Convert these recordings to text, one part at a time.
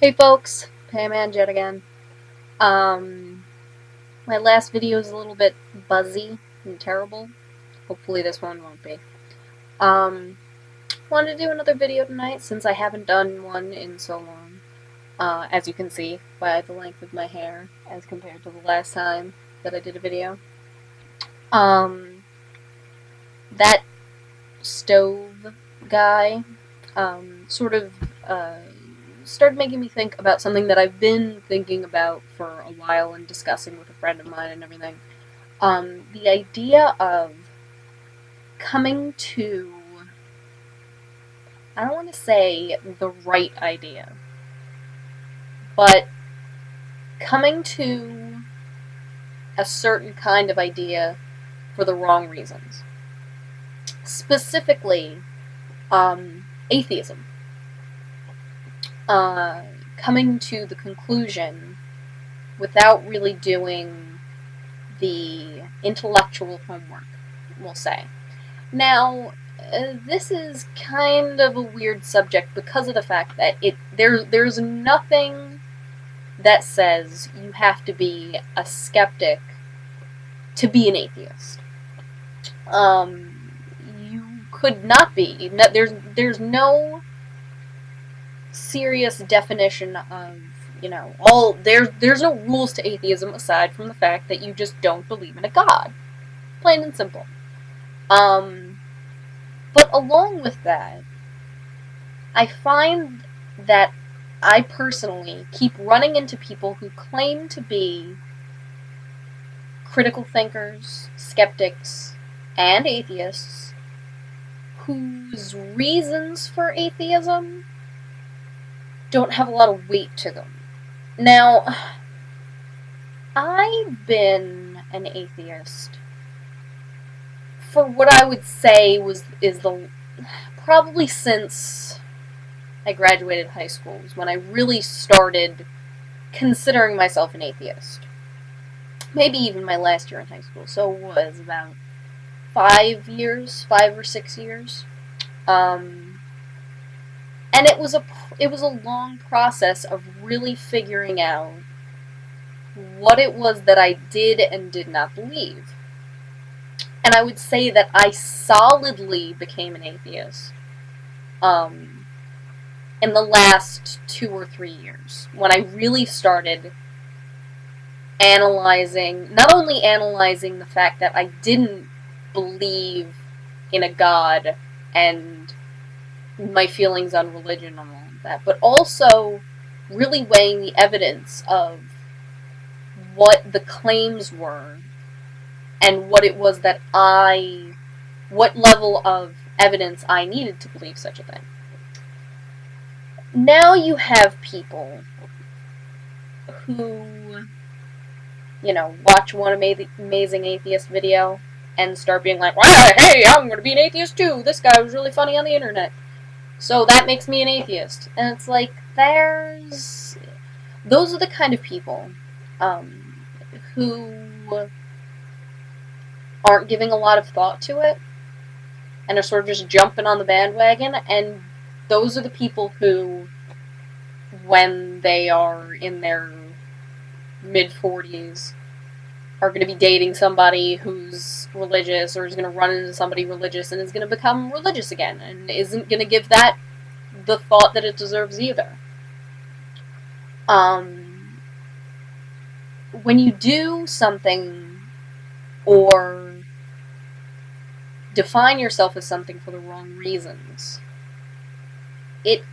Hey folks, Pam and Jet again. Um, my last video was a little bit buzzy and terrible. Hopefully this one won't be. Um, Wanted to do another video tonight since I haven't done one in so long. As you can see by the length of my hair as compared to the last time that I did a video. Um, that stove guy, sort of, started making me think about something that I've been thinking about for a while and discussing with a friend of mine and everything. The idea of coming to, I don't want to say the right idea, but coming to a certain kind of idea for the wrong reasons. Specifically, atheism. Coming to the conclusion without really doing the intellectual homework, we'll say. Now, this is kind of a weird subject because of the fact that there's nothing that says you have to be a skeptic to be an atheist. You could not be. There's no serious definition of, there's no rules to atheism aside from the fact that you just don't believe in a god. Plain and simple. But along with that, I find that I personally keep running into people who claim to be critical thinkers, skeptics, and atheists whose reasons for atheism don't have a lot of weight to them. Now, I've been an atheist for what I would say is probably since I graduated high school was when I really started considering myself an atheist. Maybe even my last year in high school, so it was about 5 or 6 years. And it was a long process of really figuring out what it was that I did and did not believe. And I would say that I solidly became an atheist in the last 2 or 3 years, when I really started not only analyzing the fact that I didn't believe in a god and my feelings on religion and all of that, but also really weighing the evidence of what the claims were and what it was that what level of evidence I needed to believe such a thing. Now you have people who, watch one amazing atheist video and start being like, well, hey, I'm going to be an atheist too. This guy was really funny on the internet. So that makes me an atheist. And it's like, those are the kind of people who aren't giving a lot of thought to it and are sort of just jumping on the bandwagon, and those are the people who, when they are in their mid-40s, are going to be dating somebody who's religious, or is going to run into somebody religious and is going to become religious again, and isn't going to give that the thought that it deserves either. When you do something or define yourself as something for the wrong reasons, it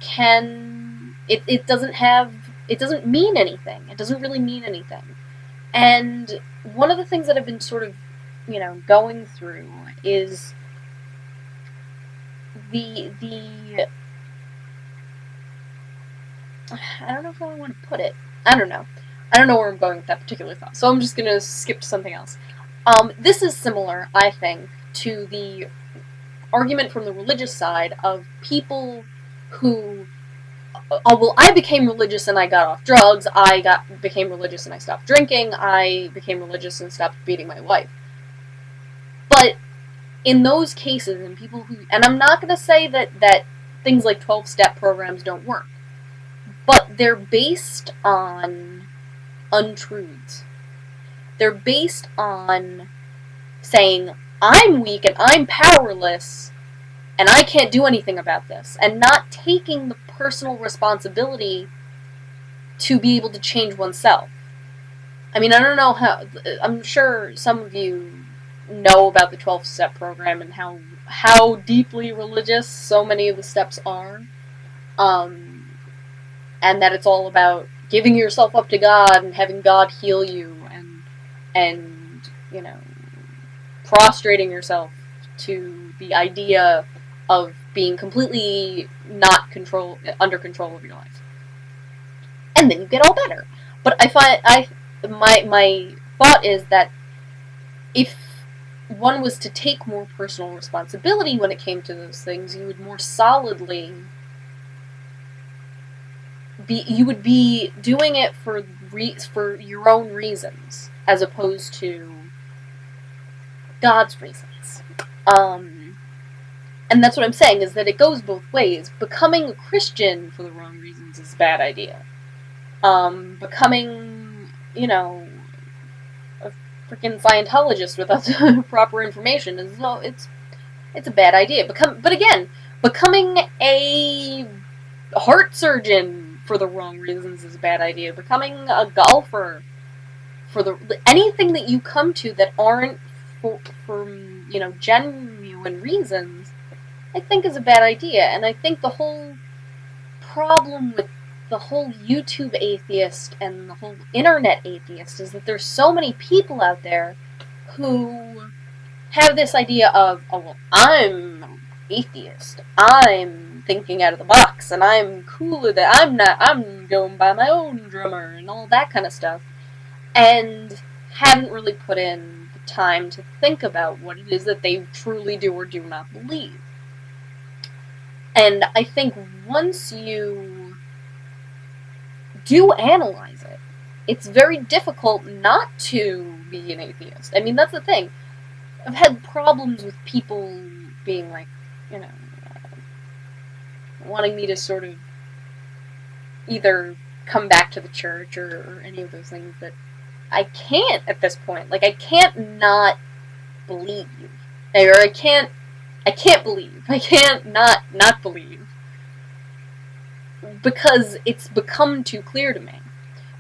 doesn't mean anything. It doesn't really mean anything. And one of the things that I've been sort of, going through is the I don't know how I want to put it. I don't know where I'm going with that particular thought, so I'm just going to skip to something else. This is similar, I think, to the argument from the religious side of people who, oh, well, I became religious and I got off drugs, became religious and I stopped drinking, I became religious and stopped beating my wife. But in those cases, and people who, and I'm not going to say that things like 12-step programs don't work, but they're based on untruths. They're based on saying, I'm weak and I'm powerless and I can't do anything about this, and not taking the personal responsibility to be able to change oneself. I mean, I don't know how, I'm sure some of you know about the 12-step program and how deeply religious so many of the steps are, and that it's all about giving yourself up to God and having God heal you, and you know, prostrating yourself to the idea of being completely not under control of your life, and then you get all better. But my thought is that if one was to take more personal responsibility when it came to those things, you would more solidly be doing it for your own reasons as opposed to God's reasons. And that's what I'm saying, is that it goes both ways. Becoming a Christian for the wrong reasons is a bad idea. Becoming, a freaking Scientologist without proper information it's a bad idea. But again, becoming a heart surgeon for the wrong reasons is a bad idea. Becoming a golfer for anything that you come to that aren't for genuine reasons, I think is a bad idea. And I think the whole problem with the whole YouTube atheist and the whole internet atheist is that there's so many people out there who have this idea of, oh, well, I'm atheist, I'm thinking out of the box, and I'm cooler than, I'm going by my own drummer, and all that kind of stuff, and haven't really put in the time to think about what it is that they truly do or do not believe. And I think once you do analyze it, it's very difficult not to be an atheist. I mean, that's the thing. I've had problems with people being like, wanting me to sort of either come back to the church or any of those things that I can't at this point. Like, I can't not believe. Or I can't believe. I can't not believe. Because it's become too clear to me.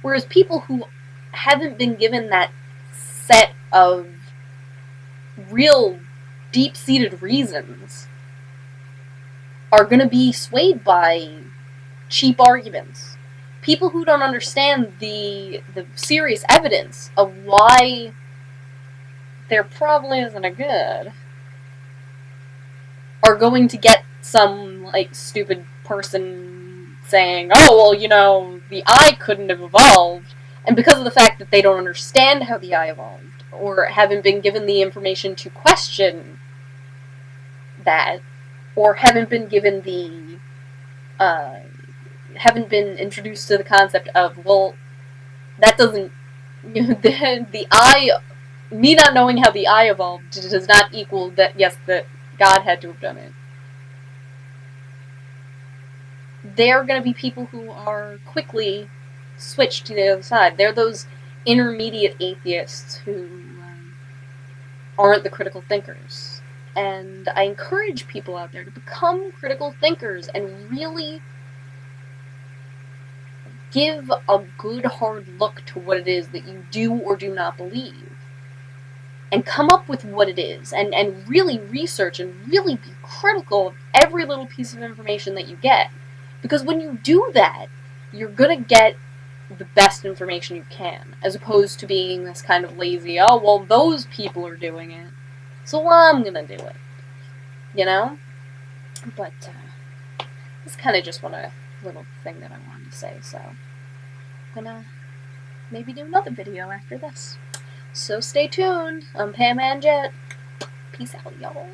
Whereas people who haven't been given that set of real deep-seated reasons are going to be swayed by cheap arguments. People who don't understand the serious evidence of why there probably isn't a good are going to get some, like, stupid person saying, oh, well, the eye couldn't have evolved, and because of the fact that they don't understand how the eye evolved, or haven't been given the information to question that, or haven't been given haven't been introduced to the concept of, well, that doesn't, the eye, me not knowing how the eye evolved does not equal that, yes, that God had to have done it. They're going to be people who are quickly switched to the other side. They're those intermediate atheists who aren't the critical thinkers. And I encourage people out there to become critical thinkers and really give a good hard look to what it is that you do or do not believe. And come up with what it is, and really research and really be critical of every little piece of information that you get. Because when you do that, you're going to get the best information you can, as opposed to being this kind of lazy, oh, well, those people are doing it, so I'm going to do it. But this is kind of just one little thing that I wanted to say, so I'm going to maybe do another video after this. So stay tuned. I'm Pam and Jet. Peace out, y'all.